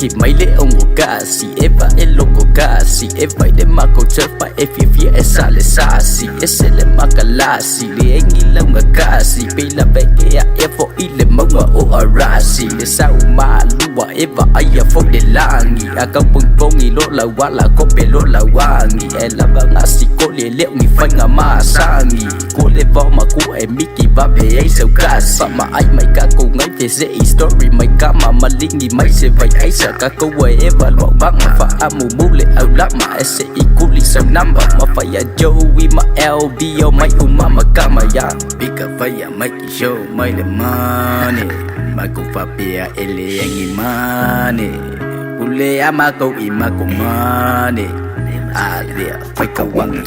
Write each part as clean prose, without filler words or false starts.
Keep my little gasi, eva el loco gasi, eva de mako terpa efifia esale sasi, esele makalasi, le engila ngakasi, pela bekea efo ile mawa o arasi, le sa umalua eva aya fo de langi, akapungpongi lo la wala kope lo la wangi, ela bangasi kole leo ni fanga masangi, kole vama ku e miki babe ai sau kasi, ma ai mai ka ko ngai fe se story mai kama malingi mai se vai ai sa ka ko eva lo bang fa amu bule au lama ese ikuli sa number ma fa ya Joey ma LBO mai umama kama ya bika fa ya mai show mai le money ma ko fa pia ele yangi money ule ama ko ima ko money there fake a one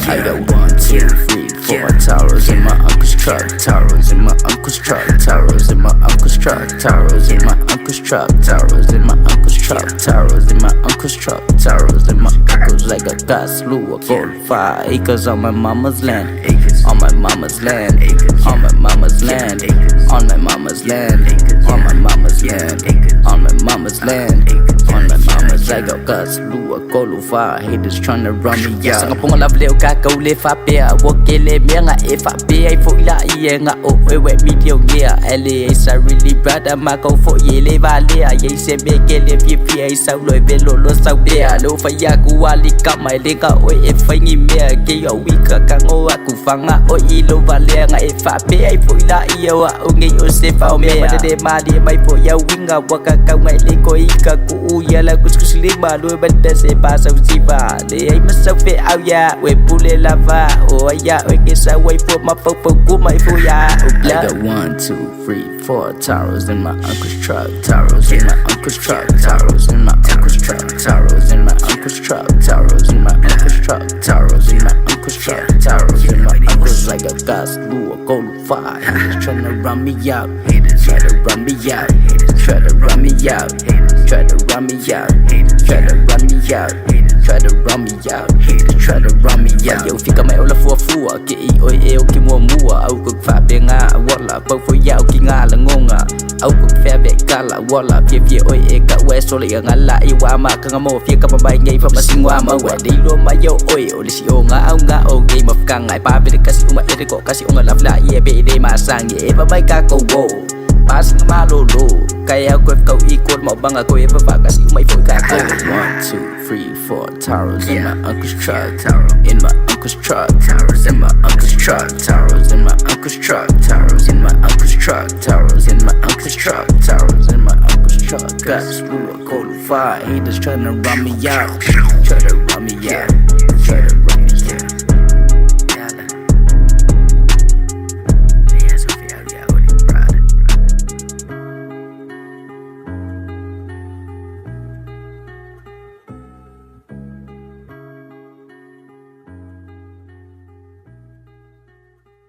I got 1, 2, 3, 4 towers in my uncle's truck, towers in my uncle's truck, towers in my uncle's truck, towers in my uncle's truck, towers in my uncle's truck, towers in my uncle's truck, towers in my uncle's like a got slew of gold 5 acres on my mama's land, on my mama's land, on my mama's land, on my mama's land, on my mama's land, on my mama's land, on my mama's like a got slew of gold 5 haters tryna run me out. Sang pong love leo ka kau le fa pe a wo ke le me nga e fa pe ai fo la ie nga o we we mi dio ngia ele is a really brother ma ko fo ye le va le a ye se be ke le pi pi ai sau lo ve lo sau pe a lo fa ya ku wa li ka mai le ka o e fa ngi me ke yo wi ka ka ngo a ku fa nga o i lo va le nga e fa pe ai fo la ie wa o ngi o se fa o me ma de ma di mai fo ya wi nga wa ka ka mai le ko i ka ku u ya la ku ku li ma lo ban de se ba sau si ba le ai ma sau fe au ya we pule lava oh ya we get sa way for my fo go my fo ya I got 1, 2, 3, 4 towers in my uncle's truck, towers in my uncle's truck, towers in my uncle's truck, towers in my uncle's truck, towers in my uncle's truck, towers in my uncle's truck, towers in my uncle's like a gas blue or gold 5 haters tryna run me out, haters try to run me out, haters try to run me out, haters try to run me out, haters try to run me out, haters try to run me out, haters try to run me out. Yo fika mai ola fua ke I oi e o ki mua au kuk fa be nga wala po fo ya o ki nga la ngonga au kuk fa be ka la wala pie oi e ka we so le nga la I wa ma ka mo fie ka pa bai ngai fa ma singwa ma we di lo ma yo oi o le si o nga o game of ka ngai pa be ka si uma e ko ka si unga la fla ye be de ma sang ye pa bai ka ko wo pas ma lo kaya ko ko ikot mo banga ko e pa ka si umai fo ka ko 1, 2, 3, 4 towers in my uncle's truck, in my uncle's truck, towers in my uncle's truck, towers in my uncle's truck, towers in my uncle's truck, towers in my uncle's truck, towers in my uncle's truck. Got this blue cold fire, haters tryna run me out, try to run me out, try to